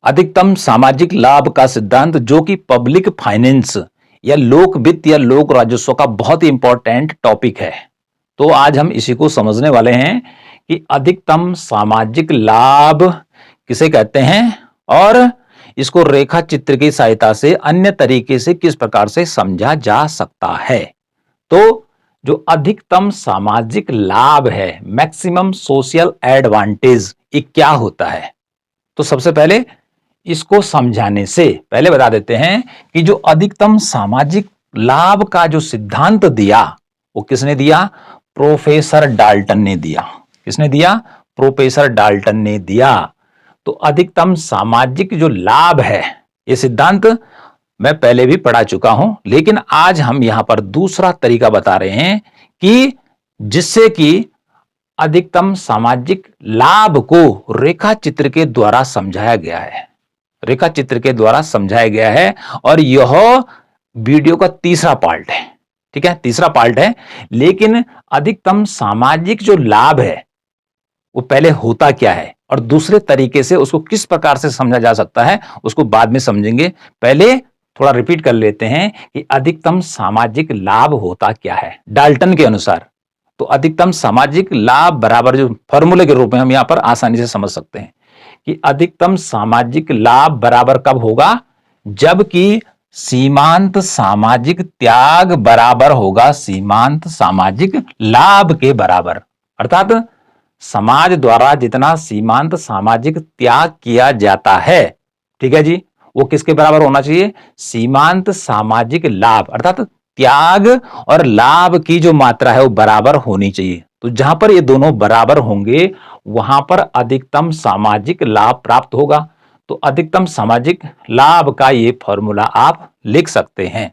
अधिकतम सामाजिक लाभ का सिद्धांत, जो कि पब्लिक फाइनेंस या लोक वित्त या लोक राजस्व का बहुत ही इंपॉर्टेंट टॉपिक है। तो आज हम इसी को समझने वाले हैं कि अधिकतम सामाजिक लाभ किसे कहते हैं और इसको रेखा चित्र की सहायता से अन्य तरीके से किस प्रकार से समझा जा सकता है। तो जो अधिकतम सामाजिक लाभ है, मैक्सिमम सोशल एडवांटेज, ये क्या होता है? तो सबसे पहले इसको समझाने से पहले बता देते हैं कि जो अधिकतम सामाजिक लाभ का जो सिद्धांत दिया वो किसने दिया? प्रोफेसर डाल्टन ने दिया। किसने दिया? प्रोफेसर डाल्टन ने दिया। तो अधिकतम सामाजिक जो लाभ है, ये सिद्धांत मैं पहले भी पढ़ा चुका हूं, लेकिन आज हम यहां पर दूसरा तरीका बता रहे हैं कि जिससे कि अधिकतम सामाजिक लाभ को रेखा चित्र के द्वारा समझाया गया है। रेखा चित्र के द्वारा समझाया गया है और यह वीडियो का तीसरा पार्ट है। ठीक है, तीसरा पार्ट है। लेकिन अधिकतम सामाजिक जो लाभ है वो पहले होता क्या है और दूसरे तरीके से उसको किस प्रकार से समझा जा सकता है, उसको बाद में समझेंगे। पहले थोड़ा रिपीट कर लेते हैं कि अधिकतम सामाजिक लाभ होता क्या है डाल्टन के अनुसार। तो अधिकतम सामाजिक लाभ बराबर, जो फॉर्मूले के रूप में हम यहां पर आसानी से समझ सकते हैं कि अधिकतम सामाजिक लाभ बराबर कब होगा? जबकि सीमांत सामाजिक त्याग बराबर होगा सीमांत सामाजिक लाभ के बराबर। अर्थात समाज द्वारा जितना सीमांत सामाजिक त्याग किया जाता है, ठीक है जी, वो किसके बराबर होना चाहिए? सीमांत सामाजिक लाभ, अर्थात त्याग और लाभ की जो मात्रा है वो बराबर होनी चाहिए। तो जहां पर ये दोनों बराबर होंगे वहां पर अधिकतम सामाजिक लाभ प्राप्त होगा। तो अधिकतम सामाजिक लाभ का ये फॉर्मूला आप लिख सकते हैं।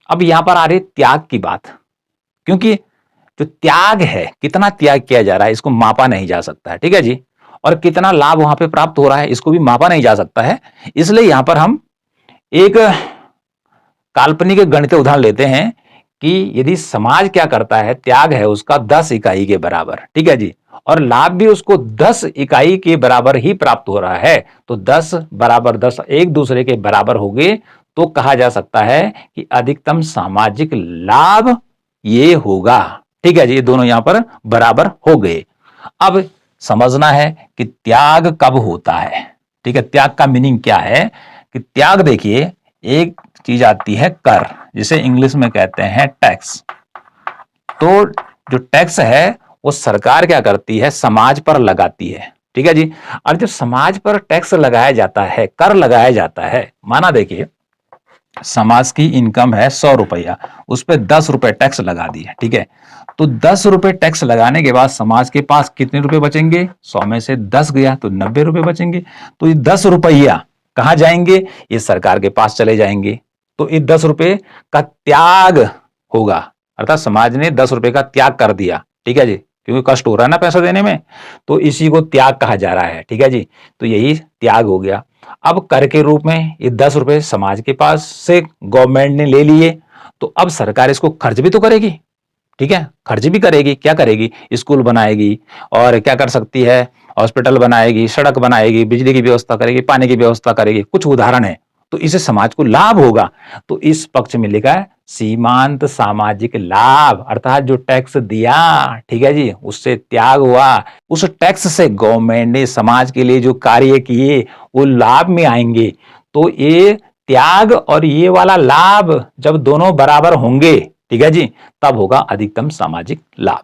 अब यहां पर आ रही त्याग की बात, क्योंकि जो त्याग है, कितना त्याग किया जा रहा है, इसको मापा नहीं जा सकता है। ठीक है जी, और कितना लाभ वहां पे प्राप्त हो रहा है, इसको भी मापा नहीं जा सकता है। इसलिए यहां पर हम एक काल्पनिक गणितीय उदाहरण लेते हैं कि यदि समाज क्या करता है, त्याग है उसका 10 इकाई के बराबर, ठीक है जी, और लाभ भी उसको 10 इकाई के बराबर ही प्राप्त हो रहा है, तो 10 बराबर 10 एक दूसरे के बराबर हो गए, तो कहा जा सकता है कि अधिकतम सामाजिक लाभ ये होगा। ठीक है जी, ये दोनों यहां पर बराबर हो गए। अब समझना है कि त्याग कब होता है। ठीक है, त्याग का मीनिंग क्या है कि त्याग, देखिए, एक चीज आती है कर, जिसे इंग्लिश में कहते हैं टैक्स। तो जो टैक्स है वो सरकार क्या करती है? समाज पर लगाती है। ठीक है जी, और जब समाज पर टैक्स लगाया जाता है, कर लगाया जाता है, माना देखिए समाज की इनकम है 100 रुपया, उस पर 10 रुपए टैक्स लगा दिए। ठीक है, तो 10 रुपए टैक्स लगाने के बाद समाज के पास कितने रुपए बचेंगे? 100 में से 10 गया तो 90 रुपए बचेंगे। तो ये 10 रुपया कहां जाएंगे? ये सरकार के पास चले जाएंगे। तो ये 10 रुपए का त्याग होगा, अर्थात समाज ने 10 रुपए का त्याग कर दिया। ठीक है जी, क्योंकि कष्ट हो रहा है ना पैसा देने में, तो इसी को त्याग कहा जा रहा है। ठीक है जी, तो यही त्याग हो गया। अब कर के रूप में ये 10 रुपए समाज के पास से गवर्नमेंट ने ले लिए, तो अब सरकार इसको खर्च भी तो करेगी। ठीक है, खर्च भी करेगी। क्या करेगी? स्कूल बनाएगी, और क्या कर सकती है? हॉस्पिटल बनाएगी, सड़क बनाएगी, बिजली की व्यवस्था करेगी, पानी की व्यवस्था करेगी। कुछ उदाहरण है, तो इससे समाज को लाभ होगा। तो इस पक्ष में लिखा है सीमांत सामाजिक लाभ, अर्थात जो टैक्स दिया, ठीक है जी, उससे त्याग हुआ, उस टैक्स से गवर्नमेंट ने समाज के लिए जो कार्य किए वो लाभ में आएंगे। तो ये त्याग और ये वाला लाभ जब दोनों बराबर होंगे, ठीक है जी, तब होगा अधिकतम सामाजिक लाभ।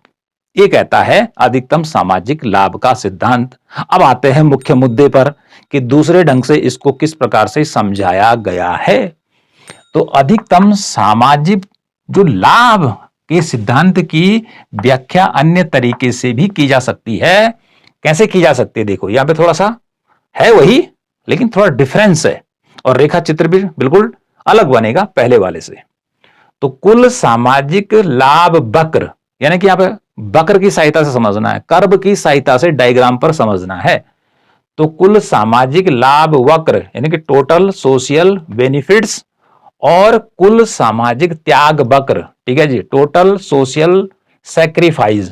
ये कहता है अधिकतम सामाजिक लाभ का सिद्धांत। अब आते हैं मुख्य मुद्दे पर कि दूसरे ढंग से इसको किस प्रकार से समझाया गया है। तो अधिकतम सामाजिक जो लाभ के सिद्धांत की व्याख्या अन्य तरीके से भी की जा सकती है। कैसे की जा सकती है? देखो यहां पे थोड़ा सा है वही, लेकिन थोड़ा डिफरेंस है, और रेखा चित्र भी बिल्कुल अलग बनेगा पहले वाले से। तो कुल सामाजिक लाभ वक्र, यानी कि यहां पे वक्र की सहायता से समझना है, कर्व की सहायता से डायग्राम पर समझना है। तो कुल सामाजिक लाभ वक्र यानी कि टोटल सोशल बेनिफिट्स, और कुल सामाजिक त्याग वक्र, ठीक है जी, टोटल सोशल सैक्रिफाइस,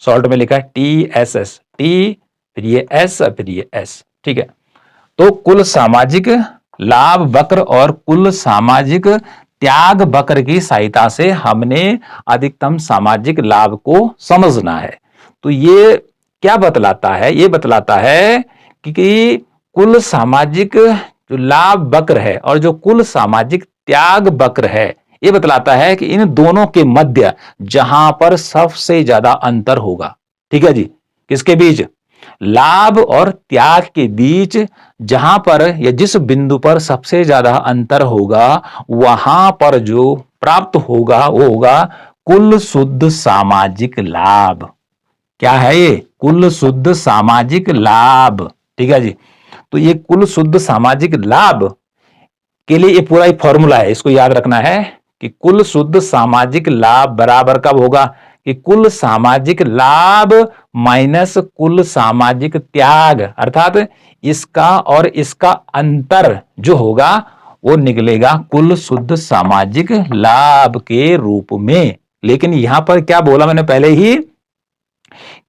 शॉर्ट में लिखा है TSS, T फिर ये S फिर ये S। ठीक है, तो कुल सामाजिक लाभ वक्र और कुल सामाजिक त्याग वक्र की सहायता से हमने अधिकतम सामाजिक लाभ को समझना है। तो ये क्या बतलाता है? ये बतलाता है कि कुल सामाजिक जो लाभ वक्र है और जो कुल सामाजिक त्याग वक्र है, ये बतलाता है कि इन दोनों के मध्य जहां पर सबसे ज्यादा अंतर होगा, ठीक है जी, किसके बीच? लाभ और त्याग के बीच जहां पर या जिस बिंदु पर सबसे ज्यादा अंतर होगा, वहां पर जो प्राप्त होगा वो होगा कुल शुद्ध सामाजिक लाभ। क्या है ये? कुल शुद्ध सामाजिक लाभ, ठीक है जी। तो ये कुल शुद्ध सामाजिक लाभ के लिए ये पूरा ही फॉर्मूला है, इसको याद रखना है कि कुल शुद्ध सामाजिक लाभ बराबर कब होगा? कि कुल सामाजिक लाभ माइनस कुल सामाजिक त्याग, अर्थात इसका और इसका अंतर जो होगा वो निकलेगा कुल शुद्ध सामाजिक लाभ के रूप में। लेकिन यहां पर क्या बोला मैंने पहले ही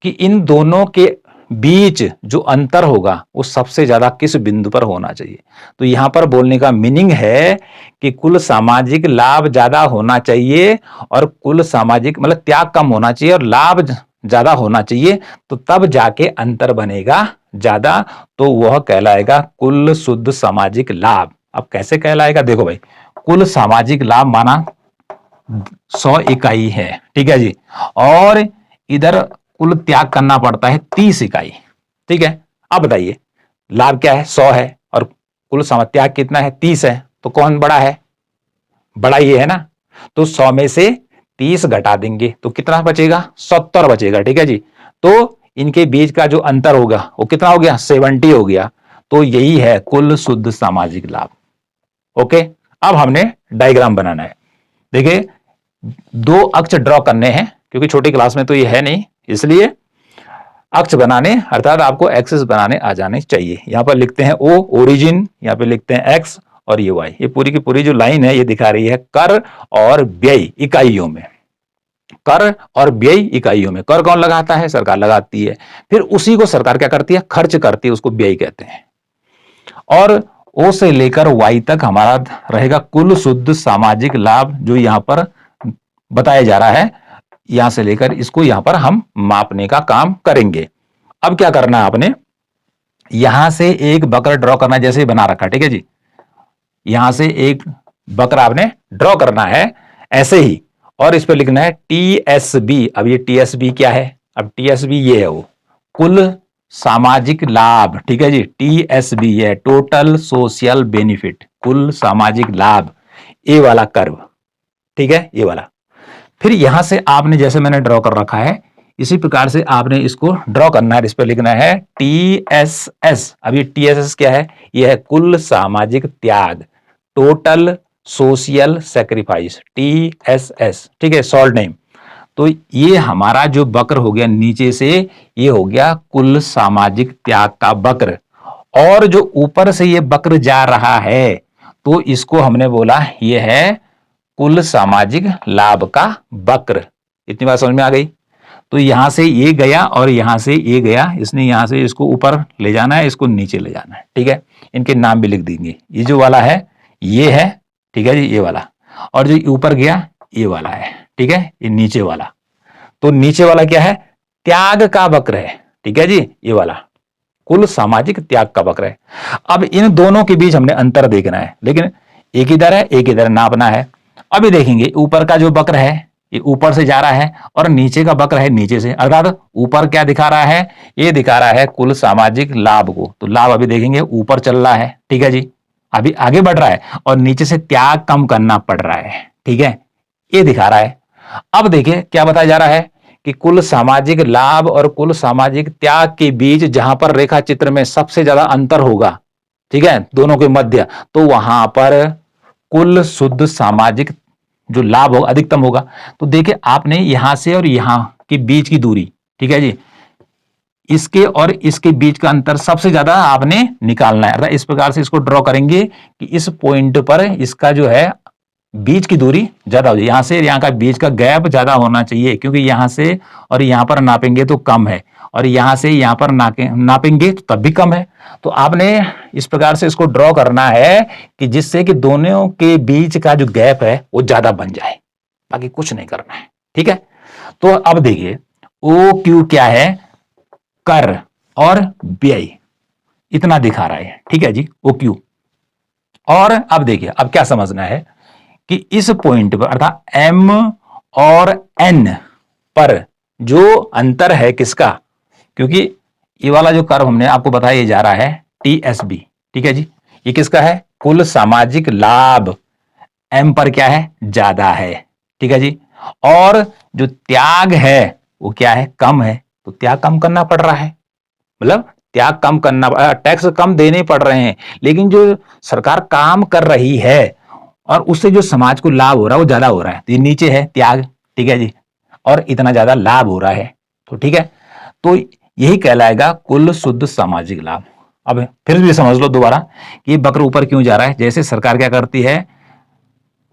कि इन दोनों के बीच जो अंतर होगा वो सबसे ज्यादा किस बिंदु पर होना चाहिए। तो यहां पर बोलने का मीनिंग है कि कुल सामाजिक लाभ ज्यादा होना चाहिए और कुल सामाजिक मतलब त्याग कम होना चाहिए और लाभ ज्यादा होना चाहिए, तो तब जाके अंतर बनेगा ज्यादा, तो वह कहलाएगा कुल शुद्ध सामाजिक लाभ। अब कैसे कहलाएगा? देखो भाई, कुल सामाजिक लाभ माना 100 इकाई है, ठीक है जी, और इधर कुल त्याग करना पड़ता है 30 इकाई, ठीक है। अब बताइए लाभ क्या है? 100 है और कुल त्याग कितना है? 30 है, तो कौन बड़ा है? बड़ा ये है ना। तो 100 में से 30 घटा देंगे तो कितना बचेगा? 70 बचेगा, ठीक है जी। तो इनके बीच का जो अंतर होगा वो कितना हो गया? 70 हो गया। तो यही है कुल शुद्ध सामाजिक लाभ। ओके, अब हमने डायग्राम बनाना है। देखिए, 2 अक्ष ड्रॉ करने हैं क्योंकि छोटी क्लास में तो ये है नहीं, इसलिए अक्ष बनाने अर्थात आपको एक्सिस बनाने आ जाने चाहिए। यहां पर लिखते हैं ओ ओरिजिन, यहां पे लिखते हैं एक्स और ये वाई। ये पूरी की पूरी जो लाइन है ये दिखा रही है कर और व्यय इकाइयों में। कर और व्यय इकाइयों में। कर कौन लगाता है? सरकार लगाती है। फिर उसी को सरकार क्या करती है? खर्च करती है, उसको व्यय कहते हैं। और ओ से लेकर वाई तक हमारा रहेगा कुल शुद्ध सामाजिक लाभ, जो यहां पर बताया जा रहा है। यहां से लेकर इसको यहां पर हम मापने का काम करेंगे। अब क्या करना है आपने? यहां से एक वक्र ड्रॉ करना, जैसे बना रखा, ठीक है जी। यहां से एक वक्र आपने ड्रॉ करना है ऐसे ही, और इस पर लिखना है टीएसबी। अब ये टीएसबी क्या है? अब टीएसबी ये है वो कुल सामाजिक लाभ, ठीक है जी। टीएसबी है टोटल सोशल बेनिफिट, कुल सामाजिक लाभ, ये वाला कर्व, ठीक है, ये वाला। फिर यहां से आपने जैसे मैंने ड्रॉ कर रखा है इसी प्रकार से आपने इसको ड्रॉ करना है। इस पर लिखना है टीएसएस। अब ये टीएसएस क्या है? ये है कुल सामाजिक त्याग, टोटल सोशल सैक्रिफाइस, टीएसएस, ठीक है, शॉर्ट नेम। तो ये हमारा जो वक्र हो गया नीचे से, ये हो गया कुल सामाजिक त्याग का वक्र। और जो ऊपर से ये वक्र जा रहा है तो इसको हमने बोला ये है कुल सामाजिक लाभ का वक्र। इतनी बात समझ में आ गई? तो यहां से ये गया और यहां से ये गया, इसने यहां से इसको ऊपर ले जाना है, इसको नीचे ले जाना है, ठीक है। इनके नाम भी लिख देंगे। ये जो वाला है ये है, ठीक है जी, ये वाला। और जो ऊपर गया ये वाला है, ठीक है, ये नीचे वाला। तो नीचे वाला क्या है? त्याग का वक्र है, ठीक है जी, ये वाला कुल सामाजिक त्याग का वक्र है। अब इन दोनों के बीच हमने अंतर देखना है, लेकिन एक इधर है एक इधर नापना है। अभी देखेंगे ऊपर का जो वक्र है ये ऊपर से जा रहा है और नीचे का वक्र है नीचे से, अर्थात ऊपर क्या दिखा रहा है? ये दिखा रहा है कुल सामाजिक लाभ को। तो लाभ अभी देखेंगे ऊपर चल रहा है, ठीक है जी, अभी आगे बढ़ रहा है और नीचे से त्याग कम करना पड़ रहा है, ठीक है, ये दिखा रहा है। अब देखिए क्या बताया जा रहा है कि कुल सामाजिक लाभ और कुल सामाजिक त्याग के बीच जहां पर रेखा चित्र में सबसे ज्यादा अंतर होगा, ठीक है, दोनों के मध्य, तो वहां पर कुल शुद्ध सामाजिक जो लाभ होगा अधिकतम होगा। तो देखिए आपने यहां से और यहां के बीच की दूरी, ठीक है जी, इसके और इसके बीच का अंतर सबसे ज्यादा आपने निकालना है। इस प्रकार से इसको ड्रॉ करेंगे कि इस पॉइंट पर इसका जो है बीच की दूरी ज्यादा हो जाए। यहां से यहां का बीच का गैप ज्यादा होना चाहिए, क्योंकि यहां से और यहां पर नापेंगे तो कम है, और यहां से यहां पर नापेंगे तो तब भी कम है। तो आपने इस प्रकार से इसको ड्रॉ करना है कि जिससे कि दोनों के बीच का जो गैप है वो ज्यादा बन जाए, बाकी कुछ नहीं करना है। ठीक है, तो अब देखिए ओ क्यू क्या है, कर और व्यय इतना दिखा रहा है। ठीक है जी, ओ क्यू। और अब देखिए अब क्या समझना है कि इस पॉइंट पर अर्थात एम और एन पर जो अंतर है किसका, क्योंकि ये वाला जो कर्व हमने आपको बताया ये जा रहा है टीएसबी। ठीक है जी, ये किसका है, कुल सामाजिक लाभ एम पर क्या है, ज्यादा है। ठीक है जी, और जो त्याग है वो क्या है, कम है। तो त्याग कम करना पड़ रहा है, मतलब त्याग कम करना, टैक्स कम देने पड़ रहे हैं, लेकिन जो सरकार काम कर रही है और उससे जो समाज को लाभ हो रहा है वो ज्यादा हो रहा है। तो ये नीचे है त्याग। ठीक है जी, और इतना ज्यादा लाभ हो रहा है। तो ठीक है, तो यही कहलाएगा कुल शुद्ध सामाजिक लाभ। अब फिर भी समझ लो दोबारा कि वक्र ऊपर क्यों जा रहा है। जैसे सरकार क्या करती है,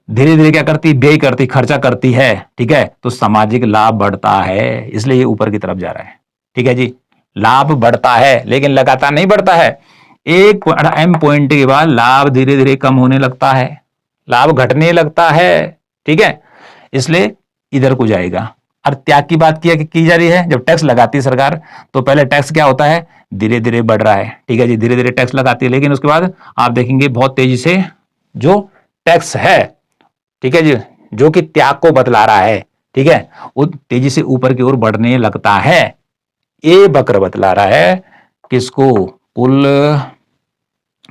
धीरे धीरे क्या करती, व्यय करती, खर्चा करती है। ठीक है, तो सामाजिक लाभ बढ़ता है, इसलिए ये ऊपर की तरफ जा रहा है। ठीक है जी, लाभ बढ़ता है लेकिन लगातार नहीं बढ़ता है। एक एम पॉइंट के बाद लाभ धीरे धीरे कम होने लगता है, लाभ घटने लगता है। ठीक है, इसलिए इधर को जाएगा। और त्याग की बात की जा रही है, जब टैक्स लगाती है सरकार तो पहले टैक्स क्या होता है, धीरे धीरे बढ़ रहा है। ठीक है जी, धीरे धीरे टैक्स लगाती है, लेकिन उसके बाद आप देखेंगे बहुत तेजी से जो टैक्स है, ठीक है जी, जो कि त्याग को बतला रहा है, ठीक है, वो तेजी से ऊपर की ओर बढ़ने लगता है। ये वक्र बतला रहा है किसको, कुल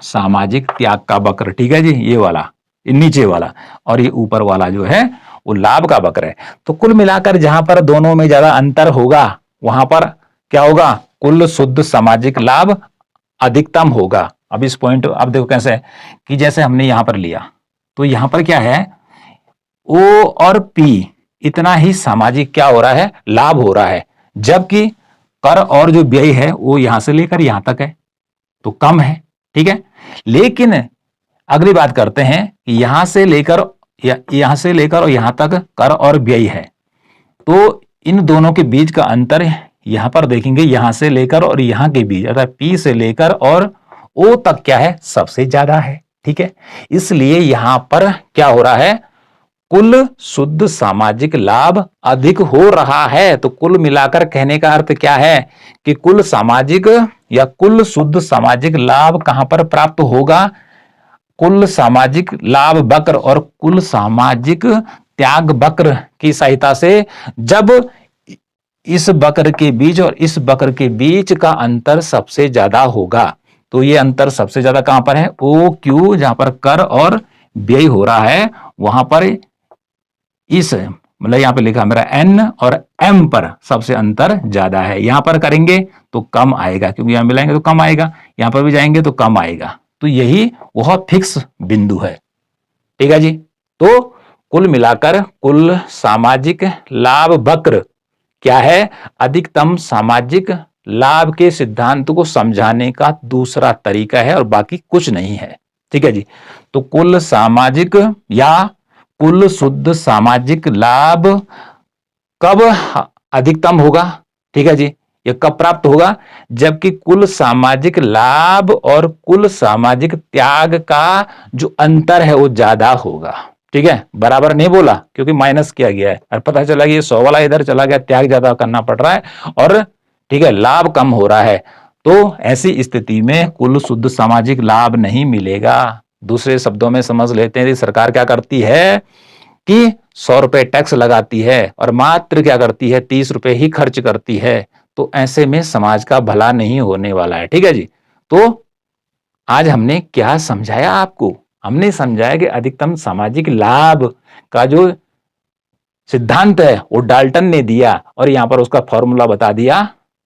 सामाजिक त्याग का वक्र। ठीक है जी, ये वाला, ये नीचे वाला, और ये ऊपर वाला जो है वो लाभ का वक्र है। तो कुल मिलाकर जहां पर दोनों में ज्यादा अंतर होगा वहां पर क्या होगा, कुल शुद्ध सामाजिक लाभ अधिकतम होगा। अब इस पॉइंट अब देखो कैसे है कि जैसे हमने यहां पर लिया तो यहां पर क्या है, ओ और पी इतना ही सामाजिक क्या हो रहा है, लाभ हो रहा है, जबकि कर और जो व्यय है वो यहां से लेकर यहां तक है तो कम है। ठीक है, लेकिन अगली बात करते हैं कि यहां से लेकर और यहां तक कर और व्यय है, तो इन दोनों के बीच का अंतर यहां पर देखेंगे, यहां से लेकर और यहां के बीच अर्थात पी से लेकर और ओ तक क्या है, सबसे ज्यादा है। ठीक है, इसलिए यहां पर क्या हो रहा है, कुल शुद्ध सामाजिक लाभ अधिक हो रहा है। तो कुल मिलाकर कहने का अर्थ क्या है कि कुल सामाजिक या कुल शुद्ध सामाजिक लाभ कहां पर प्राप्त होगा, कुल सामाजिक लाभ वक्र और कुल सामाजिक त्याग वक्र की सहायता से, जब इस वक्र के बीच और इस वक्र के बीच का अंतर सबसे ज्यादा होगा। तो ये अंतर सबसे ज्यादा कहां पर है, ओ क्यू, जहां पर कर और व्यय हो रहा है वहां पर इस मतलब यहां पे लिखा मेरा एन और एम पर सबसे अंतर ज्यादा है। यहां पर करेंगे तो कम आएगा, क्योंकि यहां मिलाएंगे तो कम आएगा, यहां पर भी जाएंगे तो कम आएगा। तो यही वह फिक्स बिंदु है। ठीक है जी, तो कुल मिलाकर कुल सामाजिक लाभ वक्र क्या है, अधिकतम सामाजिक लाभ के सिद्धांत को समझाने का दूसरा तरीका है और बाकी कुछ नहीं है। ठीक है जी, तो कुल सामाजिक या कुल शुद्ध सामाजिक लाभ कब अधिकतम होगा, ठीक है जी, यह कब प्राप्त होगा, जबकि कुल सामाजिक लाभ और कुल सामाजिक त्याग का जो अंतर है वो ज्यादा होगा। ठीक है, बराबर नहीं बोला क्योंकि माइनस किया गया है और पता चला कि ये 100 वाला इधर चला गया, त्याग ज्यादा करना पड़ रहा है और ठीक है लाभ कम हो रहा है। तो ऐसी स्थिति में कुल शुद्ध सामाजिक लाभ नहीं मिलेगा। दूसरे शब्दों में समझ लेते हैं, सरकार क्या करती है कि 100 रुपए टैक्स लगाती है और मात्र क्या करती है, 30 रुपए ही खर्च करती है। तो ऐसे में समाज का भला नहीं होने वाला है। ठीक है जी, तो आज हमने क्या समझाया आपको, हमने समझाया कि अधिकतम सामाजिक लाभ का जो सिद्धांत है वो डाल्टन ने दिया और यहां पर उसका फॉर्मूला बता दिया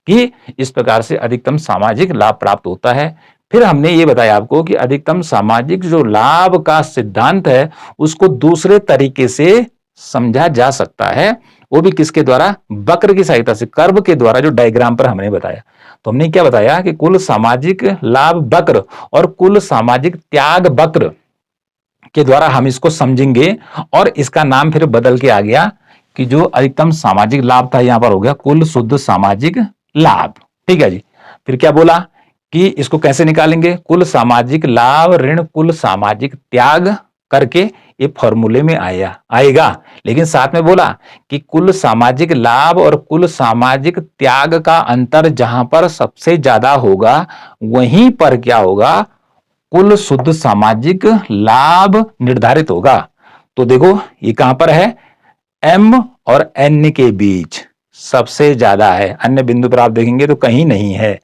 कि इस प्रकार से अधिकतम सामाजिक लाभ प्राप्त होता है। फिर हमने ये बताया आपको कि अधिकतम सामाजिक जो लाभ का सिद्धांत है उसको दूसरे तरीके से समझा जा सकता है, वो भी किसके द्वारा, वक्र की सहायता से, कर्व के द्वारा, जो डायग्राम पर हमने बताया। तो हमने क्या बताया कि कुल सामाजिक लाभ वक्र और कुल सामाजिक त्याग वक्र के द्वारा हम इसको समझेंगे और इसका नाम फिर बदल के आ गया कि जो अधिकतम सामाजिक लाभ था यहां पर हो गया कुल शुद्ध सामाजिक लाभ। ठीक है जी। फिर क्या बोला कि इसको कैसे निकालेंगे, कुल सामाजिक लाभ ऋण कुल सामाजिक त्याग करके ये फॉर्मूले में आएगा। लेकिन साथ में बोला कि कुल सामाजिक लाभ और कुल सामाजिक त्याग का अंतर जहां पर सबसे ज्यादा होगा वहीं पर क्या होगा, कुल शुद्ध सामाजिक लाभ निर्धारित होगा। तो देखो ये कहां पर है, एम और एन के बीच सबसे ज्यादा है, अन्य बिंदु पर आप देखेंगे तो कहीं नहीं है।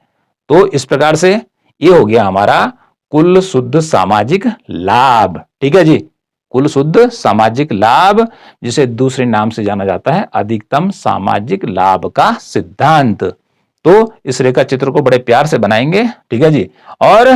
तो इस प्रकार से ये हो गया हमारा कुल शुद्ध सामाजिक लाभ। ठीक है जी, कुल शुद्ध सामाजिक लाभ, जिसे दूसरे नाम से जाना जाता है अधिकतम सामाजिक लाभ का सिद्धांत। तो इस रेखा चित्र को बड़े प्यार से बनाएंगे। ठीक है जी, और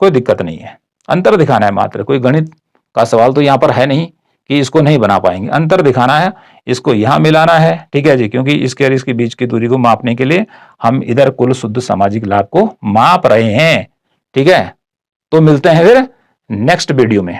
कोई दिक्कत नहीं है, अंतर दिखाना है मात्र, कोई गणित का सवाल तो यहां पर है नहीं कि इसको नहीं बना पाएंगे, अंतर दिखाना है, इसको यहां मिलाना है। ठीक है जी, क्योंकि इसके और इसके बीच की दूरी को मापने के लिए हम इधर कुल शुद्ध सामाजिक लाभ को माप रहे हैं। ठीक है, तो मिलते हैं फिर नेक्स्ट वीडियो में।